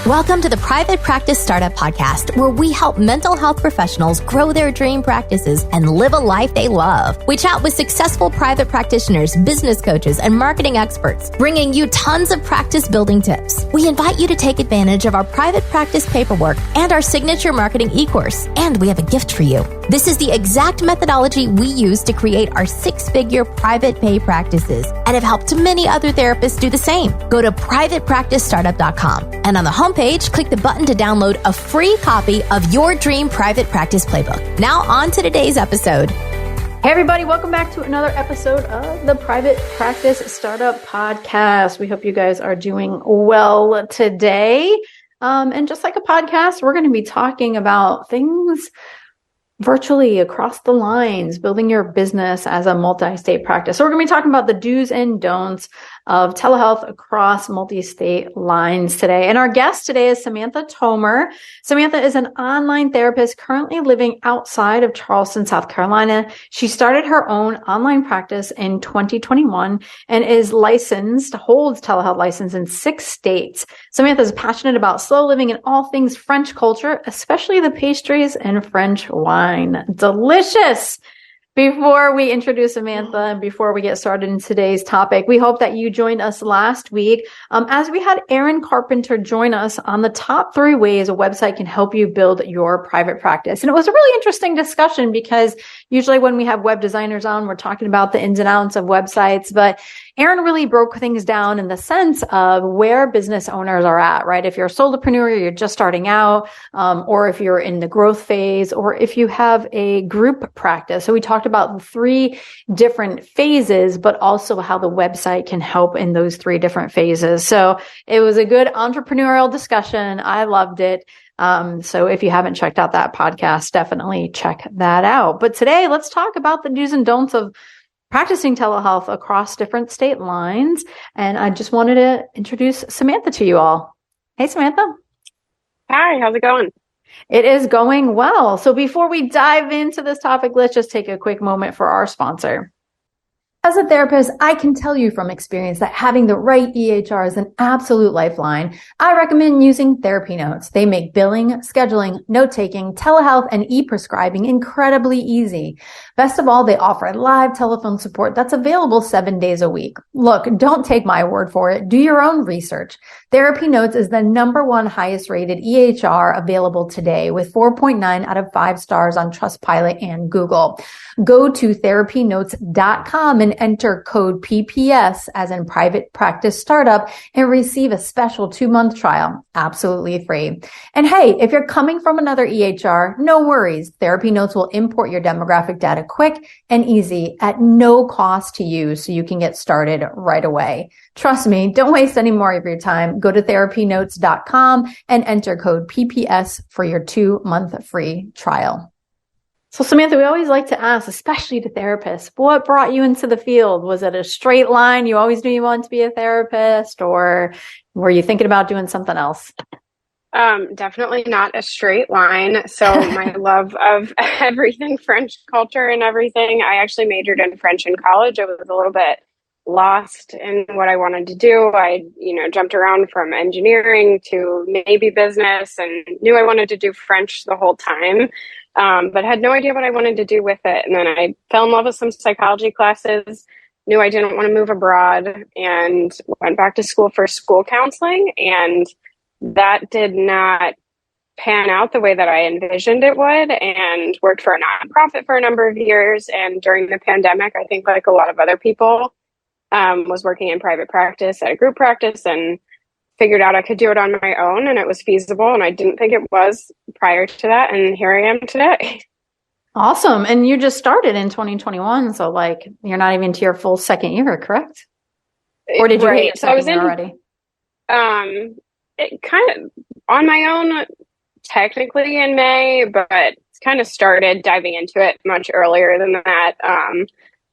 Welcome to the Private Practice Startup Podcast, where we help mental health professionals grow their dream practices and live a life they love. We chat with successful private practitioners, business coaches, and marketing experts, bringing you tons of practice building tips. We invite you to take advantage of our private practice paperwork and our signature marketing e-course. And we have a gift for you. This is the exact methodology we use to create our six-figure private pay practices and have helped many other therapists do the same. Go to privatepracticestartup.com and on the homepage, click the button to download a free copy of your dream private practice playbook. Now on to today's episode. Hey everybody, welcome back to another episode of the Private Practice Startup Podcast. We hope you guys are doing well today. And just like a podcast, we're going to be talking about things virtually across the lines, building your business as a multi-state practice. So we're going to be talking about the do's and don'ts of telehealth across multi-state lines today. And our guest today is Samantha Tomer. Samantha is an online therapist currently living outside of Charleston, South Carolina. She started her own online practice in 2021 and is licensed, holds telehealth license in 6 states. Samantha is passionate about slow living and all things French culture, especially the pastries and French wine. Delicious! Before we introduce Samantha and before we get started in today's topic, we hope that you joined us last week as we had Aaron Carpenter join us on the top 3 ways a website can help you build your private practice. And it was a really interesting discussion because usually when we have web designers on, we're talking about the ins and outs of websites, but Aaron really broke things down in the sense of where business owners are at, right? If you're a solopreneur, you're just starting out, or if you're in the growth phase, or if you have a group practice. So we talked about the 3 different phases, but also how the website can help in those 3 different phases. So it was a good entrepreneurial discussion. I loved it. So if you haven't checked out that podcast, definitely check that out. But today, let's talk about the do's and don'ts of practicing telehealth across different state lines. And I just wanted to introduce Samantha to you all. Hey, Samantha. Hi, how's it going? It is going well. So before we dive into this topic, let's just take a quick moment for our sponsor. As a therapist, I can tell you from experience that having the right EHR is an absolute lifeline. I recommend using Therapy Notes. They make billing, scheduling, note-taking, telehealth, and e-prescribing incredibly easy. Best of all, they offer live telephone support that's available 7 days a week. Look, don't take my word for it. Do your own research. Therapy Notes is the #1 highest rated EHR available today with 4.9 out of 5 stars on Trustpilot and Google. Go to therapynotes.com and enter code PPS as in Private Practice Startup and receive a special 2-month trial, absolutely free. And hey, if you're coming from another EHR, no worries. Therapy Notes will import your demographic data quick and easy at no cost to you so you can get started right away. Trust me, don't waste any more of your time. Go to therapynotes.com and enter code PPS for your 2-month free trial. So Samantha, we always like to ask, especially to therapists, what brought you into the field? Was it a straight line? You always knew you wanted to be a therapist, or were you thinking about doing something else? Definitely not a straight line. So my love of everything French culture and everything, I actually majored in French in college. I was a little bit lost in what I wanted to do. I, jumped around from engineering to maybe business and knew I wanted to do French the whole time. But had no idea what I wanted to do with it. And then I fell in love with some psychology classes, knew I didn't want to move abroad, and went back to school for school counseling. And that did not pan out the way that I envisioned it would, and worked for a nonprofit for a number of years. And during the pandemic, I think like a lot of other people, was working in private practice at a group practice and figured out I could do it on my own and it was feasible. And I didn't think it was prior to that. And here I am today. Awesome. And you just started in 2021. So like, you're not even to your full 2nd year, correct? Or did you hit your second year already? It kind of on my own, technically in May, but kind of started diving into it much earlier than that.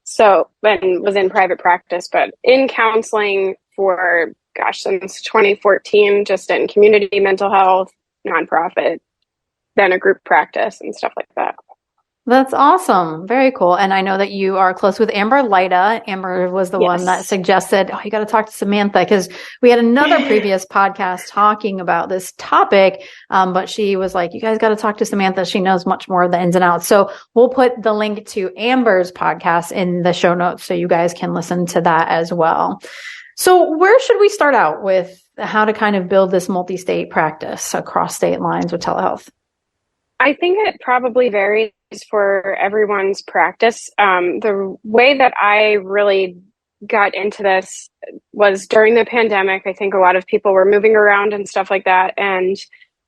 So then was in private practice, but in counseling for since 2014, just in community mental health, nonprofit, then a group practice and stuff like that. That's awesome. Very cool. And I know that you are close with Amber Lyda. Amber was the one that suggested, oh, you got to talk to Samantha, because we had another previous podcast talking about this topic. But she was like, you guys got to talk to Samantha. She knows much more of the ins and outs. So we'll put the link to Amber's podcast in the show notes so you guys can listen to that as well. So where should we start out with how to kind of build this multi-state practice across state lines with telehealth? I think it probably varies for everyone's practice. The way that I really got into this was during the pandemic. I think a lot of people were moving around and stuff like that. And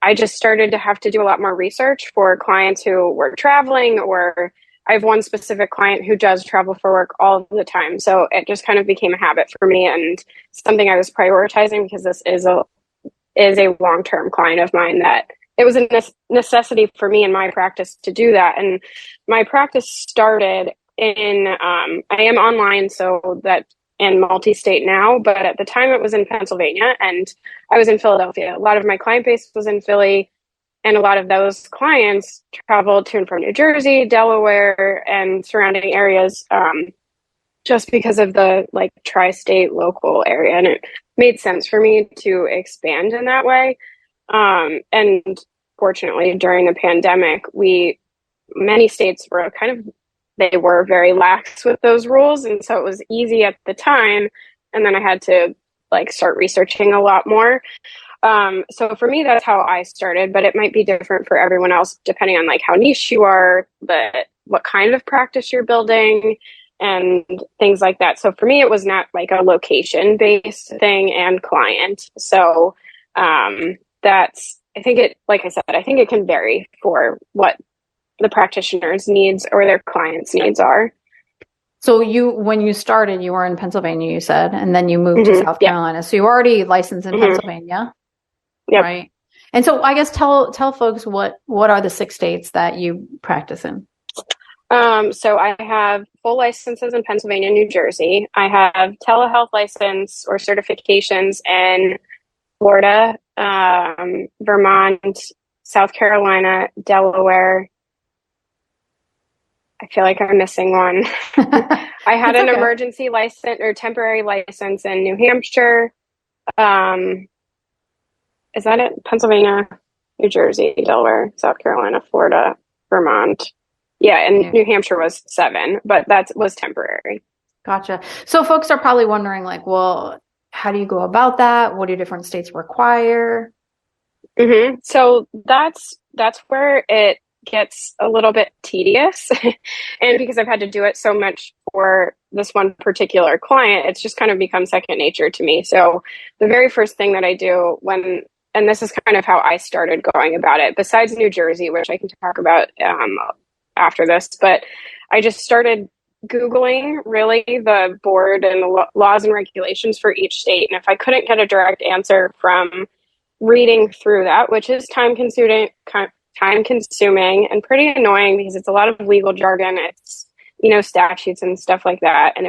I just started to have to do a lot more research for clients who were traveling, or I have one specific client who does travel for work all the time. So it just kind of became a habit for me and something I was prioritizing, because this is a long-term client of mine that it was a necessity for me in my practice to do that. And my practice started in, I am online, so that and multi-state now, but at the time it was in Pennsylvania and I was in Philadelphia. A lot of my client base was in Philly, and a lot of those clients traveled to and from New Jersey, Delaware, and surrounding areas, just because of the like tri-state local area. And it made sense for me to expand in that way. And fortunately, during the pandemic, many states were they were very lax with those rules. And so it was easy at the time. And then I had to start researching a lot more. So for me, that's how I started, but it might be different for everyone else, depending on how niche you are, what kind of practice you're building, and things like that. So for me, it was not a location based thing and client. So, I think it can vary for what the practitioner's needs or their client's needs are. So when you started, you were in Pennsylvania, you said, and then you moved to South Carolina. So you already licensed in Pennsylvania, right? And so I guess tell folks what are the 6 states that you practice in? So I have full licenses in Pennsylvania, New Jersey. I have telehealth license or certifications in Florida, Vermont, South Carolina, Delaware. I feel like I'm missing one. I had an emergency license or temporary license in New Hampshire. Is that it? Pennsylvania, New Jersey, Delaware, South Carolina, Florida, Vermont. Yeah, and New Hampshire was 7, but that was temporary. Gotcha. So folks are probably wondering, well, how do you go about that? What do different states require? Mm-hmm. So that's where it gets a little bit tedious. And because I've had to do it so much for this one particular client, it's just kind of become second nature to me. So the very first thing that I do and this is kind of how I started going about it, besides New Jersey, which I can talk about after this, but I just started Googling really the board and the laws and regulations for each state. And if I couldn't get a direct answer from reading through that, which is time consuming and pretty annoying because it's a lot of legal jargon, it's, statutes and stuff like that. And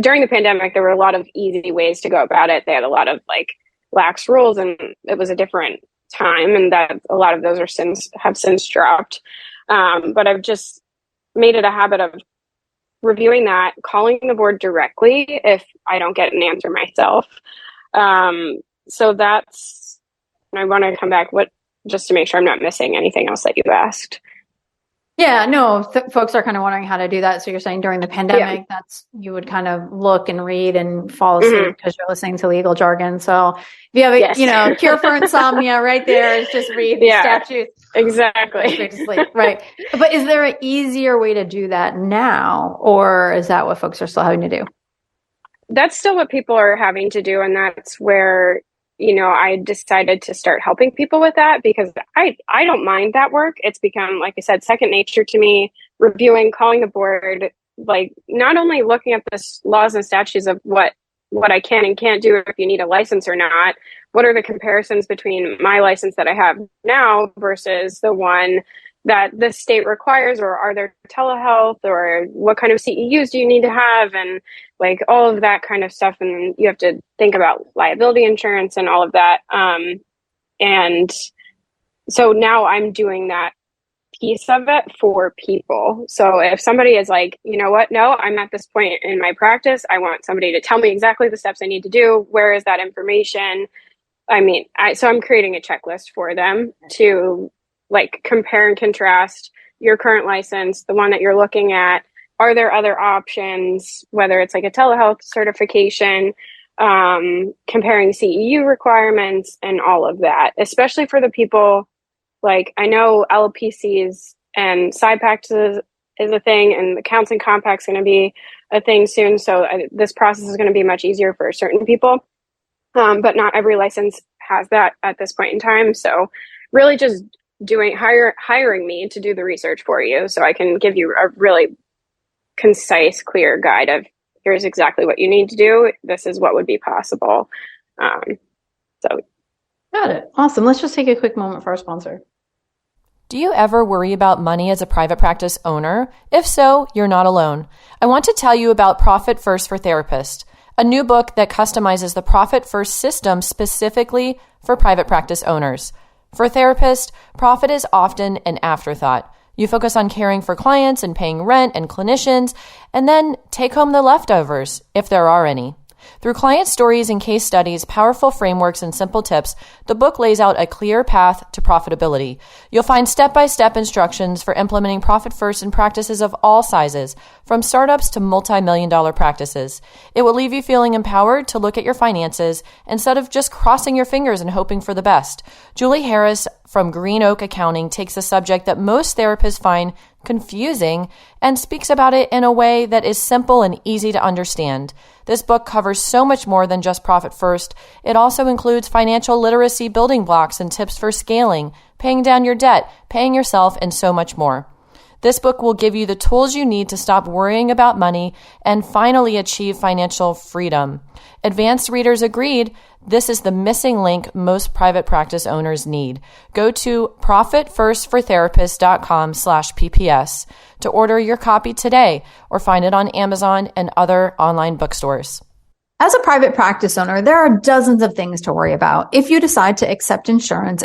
during the pandemic, there were a lot of easy ways to go about it. They had a lot of lax rules, and it was a different time, and that a lot of those have since dropped. But I've just made it a habit of reviewing that, calling the board directly if I don't get an answer myself. So I want to come back just to make sure I'm not missing anything else that you asked. Yeah, no, folks are kind of wondering how to do that. So you're saying during the pandemic, you would kind of look and read and fall asleep because you're listening to legal jargon. So if you have a cure for insomnia right there, is just read the statutes. Exactly. Right. But is there an easier way to do that now, or is that what folks are still having to do? That's still what people are having to do. And that's where, I decided to start helping people with that, because I don't mind that work. It's become, like I said, second nature to me, reviewing, calling the board, not only looking at the laws and statutes of what I can and can't do if you need a license or not, what are the comparisons between my license that I have now versus the one that the state requires, or are there telehealth, or what kind of CEUs do you need to have, and all of that kind of stuff. And you have to think about liability insurance and all of that. And so now I'm doing that piece of it for people. So if somebody is like, you know what, no, I'm at this point in my practice, I want somebody to tell me exactly the steps I need to do. Where is that information? So I'm creating a checklist for them to like compare and contrast your current license, the one that you're looking at. Are there other options, whether it's like a telehealth certification, comparing CEU requirements and all of that, especially for the people. Like, I know LPCs and side packs is a thing, and the counseling compact is going to be a thing soon. So this process is going to be much easier for certain people. But not every license has that at this point in time. So really just hiring me to do the research for you so I can give you a really concise, clear guide of here's exactly what you need to do. This is what would be possible. So got it. Awesome. Let's just take a quick moment for our sponsor. Do you ever worry about money as a private practice owner? If so, you're not alone. I want to tell you about Profit First for Therapists, a new book that customizes the Profit First system specifically for private practice owners. For therapists, profit is often an afterthought. You focus on caring for clients and paying rent and clinicians, and then take home the leftovers, if there are any. Through client stories and case studies, powerful frameworks, and simple tips, the book lays out a clear path to profitability. You'll find step-by-step instructions for implementing Profit First in practices of all sizes, from startups to multi-million-dollar practices. It will leave you feeling empowered to look at your finances instead of just crossing your fingers and hoping for the best. Julie Harris from Green Oak Accounting takes a subject that most therapists find confusing and speaks about it in a way that is simple and easy to understand. This book covers so much more than just Profit First. It also includes financial literacy building blocks and tips for scaling, paying down your debt, paying yourself, and so much more. This book will give you the tools you need to stop worrying about money and finally achieve financial freedom. Advanced readers agreed this is the missing link most private practice owners need. Go to profitfirstfortherapists.com/PPS to order your copy today or find it on Amazon and other online bookstores. As a private practice owner, there are dozens of things to worry about. If you decide to accept insurance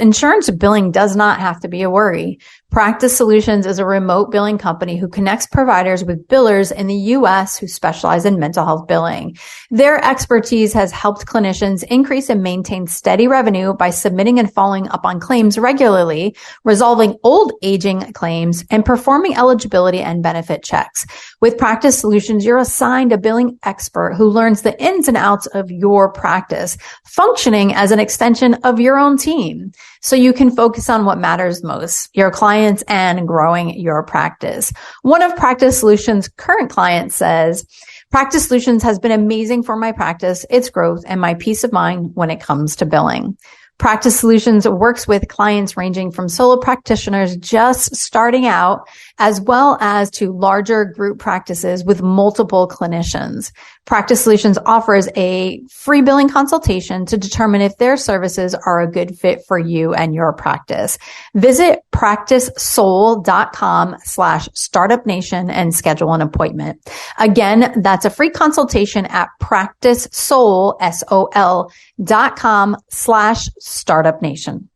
billing does not have to be a worry. Practice Solutions is a remote billing company who connects providers with billers in the U.S. who specialize in mental health billing. Their expertise has helped clinicians increase and maintain steady revenue by submitting and following up on claims regularly, resolving old aging claims, and performing eligibility and benefit checks. With Practice Solutions, you're assigned a billing expert who learns the ins and outs of your practice, functioning as an extension of your own team, so you can focus on what matters most, your clients and growing your practice. One of Practice Solutions' current clients says, Practice Solutions has been amazing for my practice, its growth, and my peace of mind when it comes to billing. Practice Solutions works with clients ranging from solo practitioners just starting out, as well as to larger group practices with multiple clinicians. Practice Solutions offers a free billing consultation to determine if their services are a good fit for you and your practice. Visit practicesoul.com/startupnation and schedule an appointment. Again, that's a free consultation at practicesoul.com/startupnation.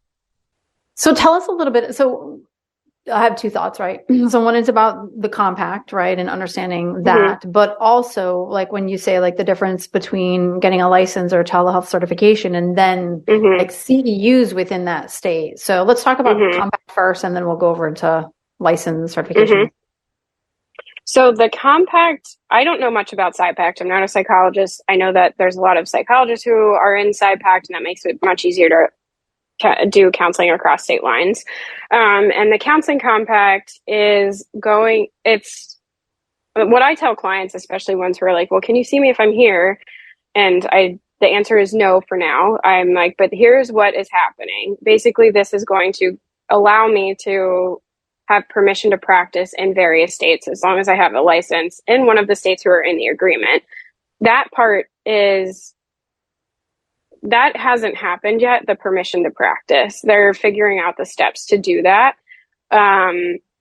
So tell us a little bit. So I have two thoughts, right? So one is about the compact, right? And understanding that, but also like when you say like the difference between getting a license or telehealth certification and then like CEUs within that state. So let's talk about compact first, and then we'll go over into license certification. So the compact, I don't know much about PsyPact. I'm not a psychologist. I know that there's a lot of psychologists who are in PsyPact, and that makes it much easier to do counseling across state lines. And the counseling compact it's what I tell clients, especially ones who are like, well, can you see me if I'm here? And the answer is no for now. I'm like, but here's what is happening. Basically, this is going to allow me to have permission to practice in various states as long as I have a license in one of the states who are in the agreement. That part that hasn't happened yet, the permission to practice. They're figuring out the steps to do that.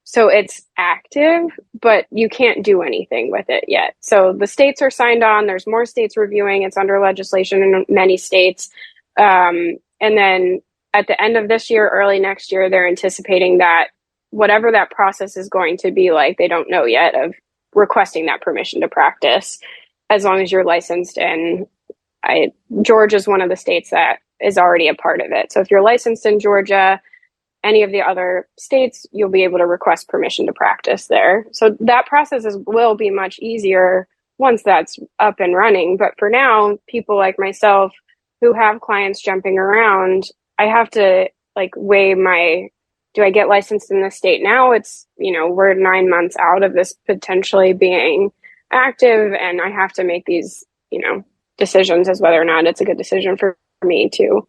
So it's active, but you can't do anything with it yet. So the states are signed on. There's more states reviewing. It's under legislation in many states. And then at the end of this year, early next year, they're anticipating that whatever that process is going to be like, they don't know yet, of requesting that permission to practice, as long as you're licensed. And Georgia is one of the states that is already a part of it. So if you're licensed in Georgia, any of the other states, you'll be able to request permission to practice there. So that process will be much easier once that's up and running. But for now, people like myself who have clients jumping around, I have to like weigh do I get licensed in this state now? It's, we're 9 months out of this potentially being active, and I have to make these, decisions as whether or not it's a good decision for me to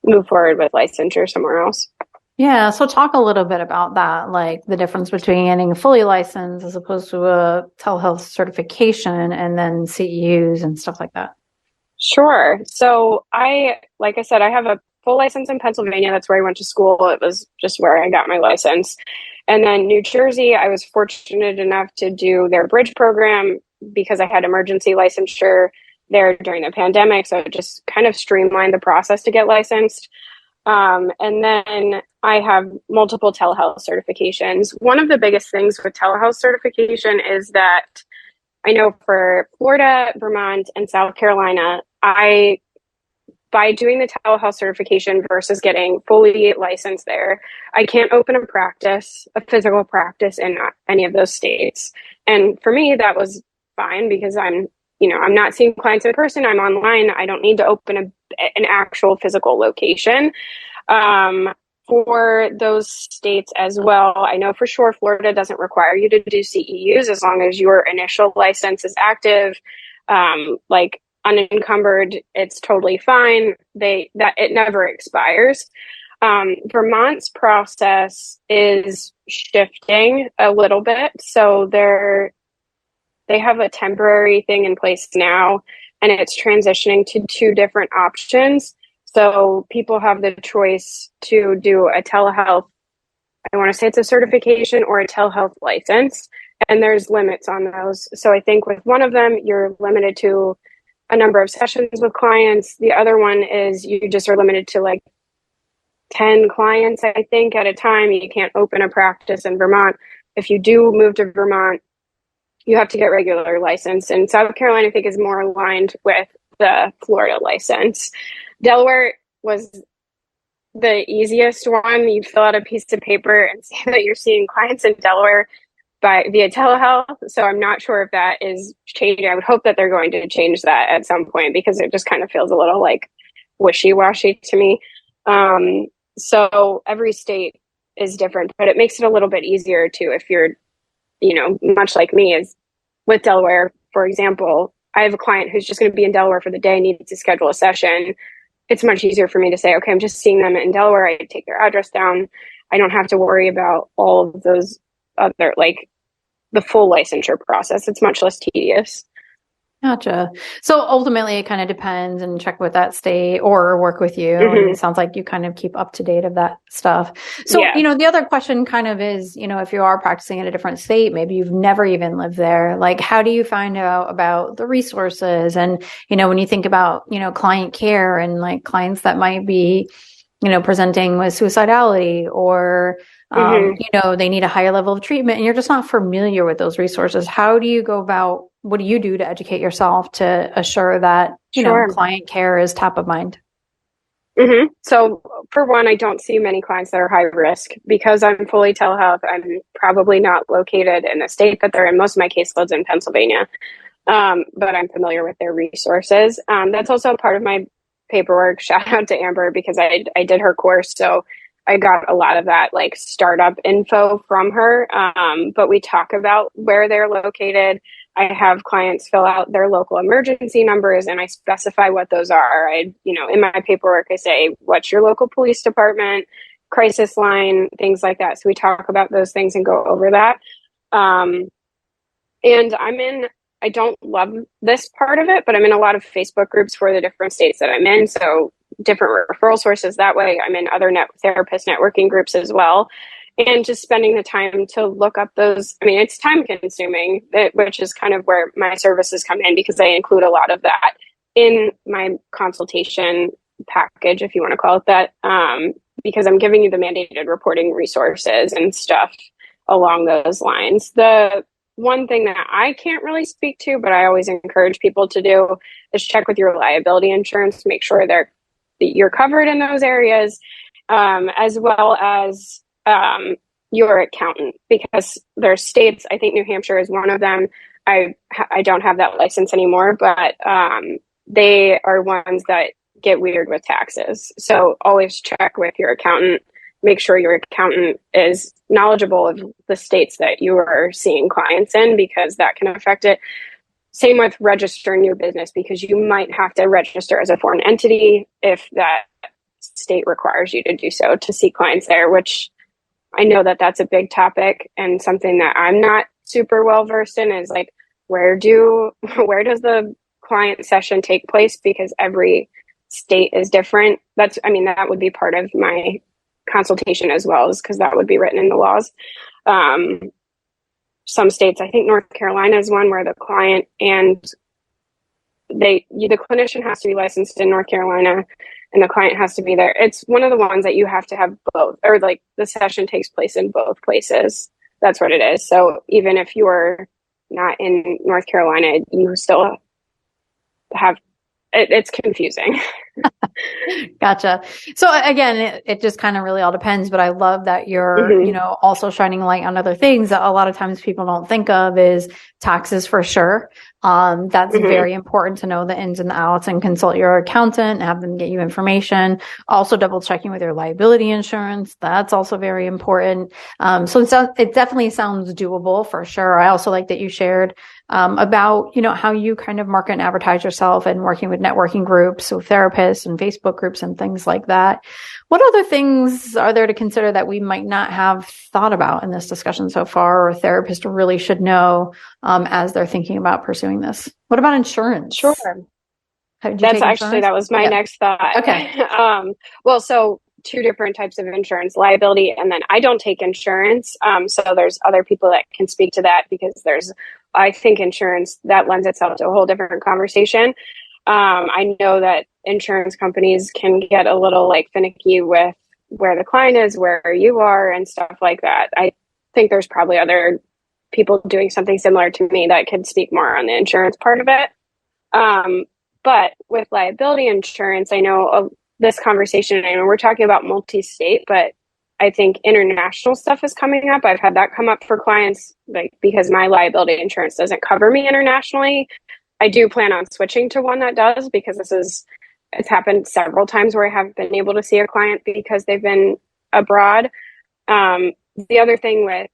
move forward with licensure somewhere else. Yeah. So talk a little bit about that, like the difference between getting fully licensed as opposed to a telehealth certification and then CEUs and stuff like that. Sure. So like I said, I have a full license in Pennsylvania. That's where I went to school. It was just where I got my license. And then New Jersey, I was fortunate enough to do their bridge program because I had emergency licensure there during the pandemic. So it just kind of streamlined the process to get licensed. And then I have multiple telehealth certifications. One of the biggest things with telehealth certification is that I know for Florida, Vermont, and South Carolina, by doing the telehealth certification versus getting fully licensed there, I can't open a physical practice in any of those states. And for me, that was fine because I'm not seeing clients in person. I'm online. I don't need to open an actual physical location. For those states as well, I know for sure Florida doesn't require you to do CEUs as long as your initial license is active, like unencumbered. It's totally fine. It never expires. Vermont's process is shifting a little bit, so they have a temporary thing in place now, and it's transitioning to 2 different options. So people have the choice to do a telehealth, I want to say it's a certification or a telehealth license, and there's limits on those. So I think with one of them, you're limited to a number of sessions with clients. The other one is you just are limited to like 10 clients, I think, at a time. You can't open a practice in Vermont. If you do move to Vermont, you have to get regular license. And South Carolina, I think, is more aligned with the Florida license. Delaware was the easiest one. You fill out a piece of paper and say that you're seeing clients in Delaware via telehealth. So I'm not sure if that is changing. I would hope that they're going to change that at some point because it just kind of feels a little like wishy-washy to me. So every state is different, but it makes it a little bit easier too if you're, much like me, is with Delaware, for example. I have a client who's just going to be in Delaware for the day, needs to schedule a session. It's much easier for me to say, okay, I'm just seeing them in Delaware. I take their address down. I don't have to worry about all of those other, like the full licensure process. It's much less tedious. Gotcha. So ultimately it kind of depends, and check with that state or work with you. Mm-hmm. And it sounds like you kind of keep up to date of that stuff. So, yeah. The other question kind of is, if you are practicing in a different state, maybe you've never even lived there, like how do you find out about the resources? And, when you think about, client care and like clients that might be, presenting with suicidality or, they need a higher level of treatment and you're just not familiar with those resources. How do you go about, what do you do to educate yourself to assure that, client care is top of mind? Mm-hmm. So for one, I don't see many clients that are high risk because I'm fully telehealth. I'm probably not located in the state that they're in. Most of my caseloads in Pennsylvania, but I'm familiar with their resources. That's also part of my paperwork. Shout out to Amber because I did her course. So I got a lot of that like startup info from her. But we talk about where they're located. I have clients fill out their local emergency numbers and I specify what those are. In my paperwork, I say, what's your local police department, crisis line, things like that. So we talk about those things and go over that. And I don't love this part of it, but I'm in a lot of Facebook groups for the different states that I'm in. So different referral sources that way. I'm in other therapist networking groups as well. And just spending the time to look up those. It's time consuming, which is kind of where my services come in because I include a lot of that in my consultation package, if you want to call it that. because I'm giving you the mandated reporting resources and stuff along those lines. The one thing that I can't really speak to, but I always encourage people to do, is check with your liability insurance to make sure that you're covered in those areas, as well as your accountant, because there's states, I think New Hampshire is one of them. I don't have that license anymore, but they are ones that get weird with taxes. So always check with your accountant. Make sure your accountant is knowledgeable of the states that you are seeing clients in, because that can affect it. Same with registering your business, because you might have to register as a foreign entity if that state requires you to do so to see clients there, which I know that that's a big topic, and something that I'm not super well versed in is like, where does the client session take place? Because every state is different. That would be part of my consultation as well, is because that would be written in the laws. Some states, I think North Carolina is one, where the client and the clinician has to be licensed in North Carolina and the client has to be there. It's one of the ones that you have to have both, or like the session takes place in both places. That's what it is. So even if you're not in North Carolina, you still have, it's confusing. Gotcha. So again, it just kind of really all depends, but I love that you're, also shining light on other things that a lot of times people don't think of, is taxes for sure. That's very important to know the ins and the outs and consult your accountant and have them get you information. Also double checking with your liability insurance. That's also very important. So it definitely sounds doable for sure. I also like that you shared about, how you kind of market and advertise yourself and working with networking groups, so therapists and Facebook groups and things like that. What other things are there to consider that we might not have thought about in this discussion so far, or therapists really should know as they're thinking about pursuing this? What about insurance? Sure. That was my next thought. Okay. Well, so two different types of insurance: liability, and then I don't take insurance. So there's other people that can speak to that, because I think insurance that lends itself to a whole different conversation. I know that insurance companies can get a little finicky with where the client is, where you are, and stuff like that. I think there's probably other people doing something similar to me that could speak more on the insurance part of it. But with liability insurance, I know this conversation, I know we're talking about multi-state, but I think international stuff is coming up. I've had that come up for clients, because my liability insurance doesn't cover me internationally. I do plan on switching to one that does, because it's happened several times where I have been able to see a client because they've been abroad. The other thing with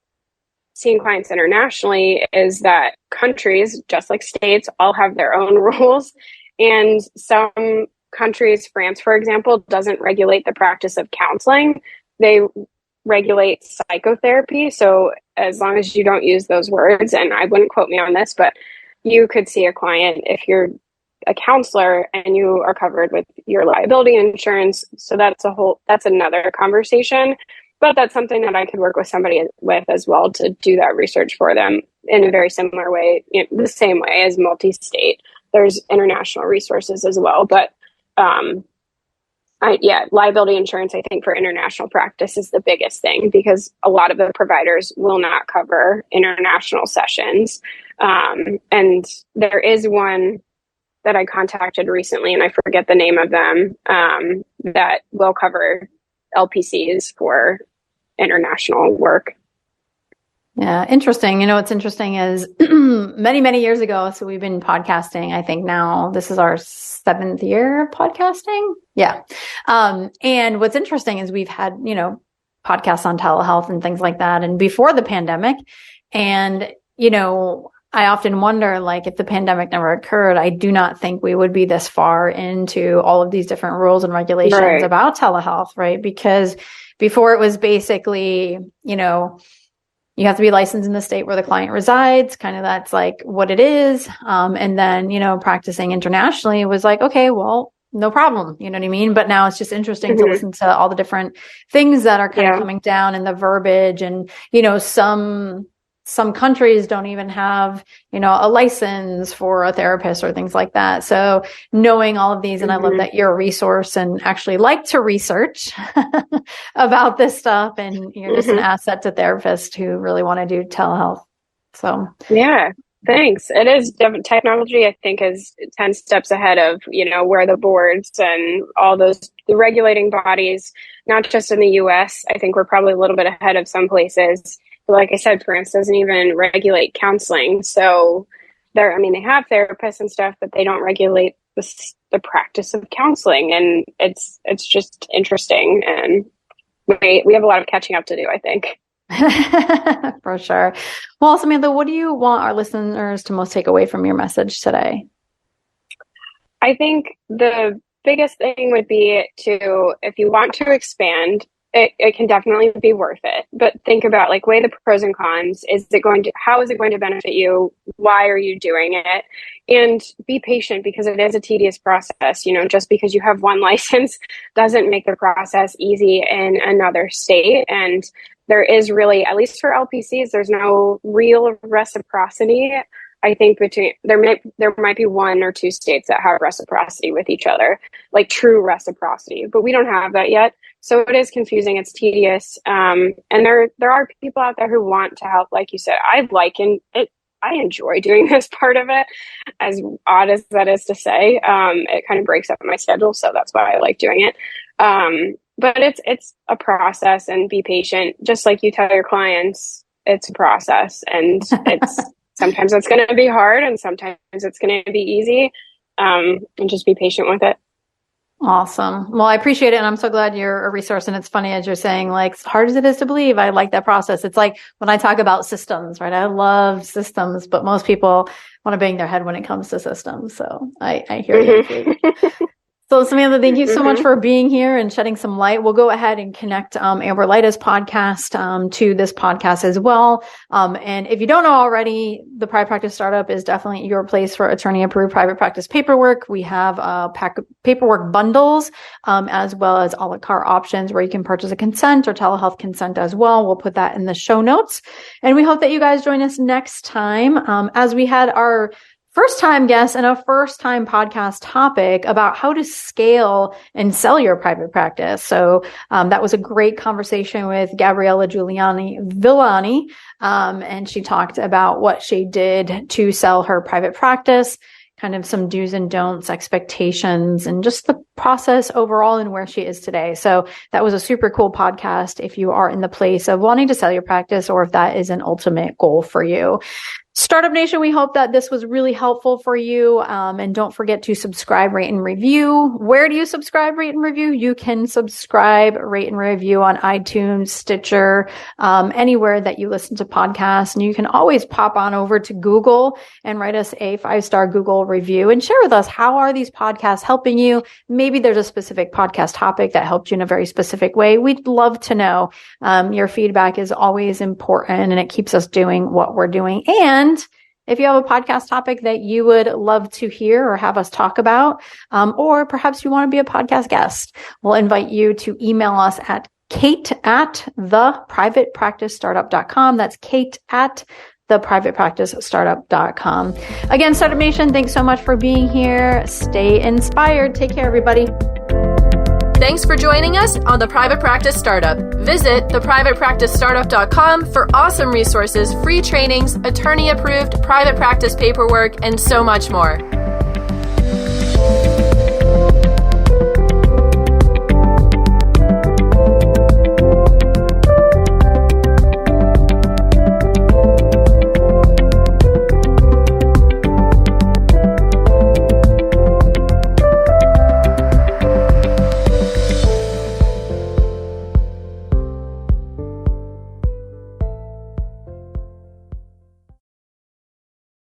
seeing clients internationally is that countries, just like states, all have their own rules. And some countries, France, for example, doesn't regulate the practice of counseling. They regulate psychotherapy. So as long as you don't use those words, and I wouldn't quote me on this, but you could see a client if you're a counselor and you are covered with your liability insurance. So that's another conversation, but that's something that I could work with somebody with as well, to do that research for them in a very similar way, the same way as multi-state. There's international resources as well, but liability insurance, I think, for international practice is the biggest thing, because a lot of the providers will not cover international sessions. And there is one that I contacted recently, and I forget the name of them, that will cover LPCs for international work. Yeah, interesting. What's interesting is many, many years ago, so we've been podcasting, I think now this is our 7th year of podcasting. Yeah. And what's interesting is we've had, podcasts on telehealth and things like that. And before the pandemic, and, I often wonder, if the pandemic never occurred, I do not think we would be this far into all of these different rules and regulations about telehealth, right? Because before it was basically, you have to be licensed in the state where the client resides. Kind of that's what it is. And then, practicing internationally was okay, well, no problem. You know what I mean? But now it's just interesting to listen to all the different things that are kind of coming down, and the verbiage, and, some some countries don't even have, a license for a therapist or things like that. So knowing all of these, and I love that you're a resource and actually like to research about this stuff, and you're just an asset to therapists who really want to do telehealth. So yeah. Thanks. It is technology, I think, is 10 steps ahead of, where the boards and all the regulating bodies, not just in the US. I think we're probably a little bit ahead of some places. But like I said, France doesn't even regulate counseling. So they have therapists and stuff, but they don't regulate the practice of counseling. And it's just interesting. And we have a lot of catching up to do, I think. For sure. Well, Samantha, what do you want our listeners to most take away from your message today? I think the biggest thing would be if you want to expand, it can definitely be worth it. But think about weigh the pros and cons. How is it going to benefit you? Why are you doing it? And be patient, because it is a tedious process. Just because you have one license doesn't make the process easy in another state. And there is really, at least for LPCs, there's no real reciprocity. I think there might be 1 or 2 states that have reciprocity with each other, like true reciprocity, but we don't have that yet. So it is confusing. It's tedious. And there are people out there who want to help. Like you said, I enjoy doing this part of it, as odd as that is to say. It kind of breaks up my schedule, so that's why I like doing it. But it's a process, and be patient. Just like you tell your clients, it's a process, and sometimes it's going to be hard, and sometimes it's going to be easy. And just be patient with it. Awesome. Well, I appreciate it. And I'm so glad you're a resource. And it's funny, as you're saying, as hard as it is to believe, I like that process. It's like when I talk about systems, right? I love systems, but most people want to bang their head when it comes to systems. So I hear you. So Samantha, thank you so much for being here and shedding some light. We'll go ahead and connect Amber Lida's podcast to this podcast as well. And if you don't know already, the Private Practice Startup is definitely your place for attorney-approved private practice paperwork. We have paperwork bundles, as well as a la carte options where you can purchase a consent or telehealth consent as well. We'll put that in the show notes. And we hope that you guys join us next time, as we had our first-time guest and a first-time podcast topic about how to scale and sell your private practice. So that was a great conversation with Gabriella Villani, and she talked about what she did to sell her private practice, kind of some do's and don'ts, expectations, and just the process overall and where she is today. So that was a super cool podcast if you are in the place of wanting to sell your practice, or if that is an ultimate goal for you. Startup Nation, we hope that this was really helpful for you. And don't forget to subscribe, rate, and review. Where do you subscribe, rate, and review? You can subscribe, rate, and review on iTunes, Stitcher, anywhere that you listen to podcasts. And you can always pop on over to Google and write us a 5-star Google review and share with us, how are these podcasts helping you? Maybe there's a specific podcast topic that helped you in a very specific way. We'd love to know. Your feedback is always important, and it keeps us doing what we're doing. And if you have a podcast topic that you would love to hear or have us talk about, or perhaps you want to be a podcast guest, we'll invite you to email us at kate@theprivatepracticestartup.com. That's kate@theprivatepracticestartup.com. Again, Startup Nation, thanks so much for being here. Stay inspired. Take care, everybody. Thanks for joining us on The Private Practice Startup. Visit theprivatepracticestartup.com for awesome resources, free trainings, attorney-approved private practice paperwork, and so much more.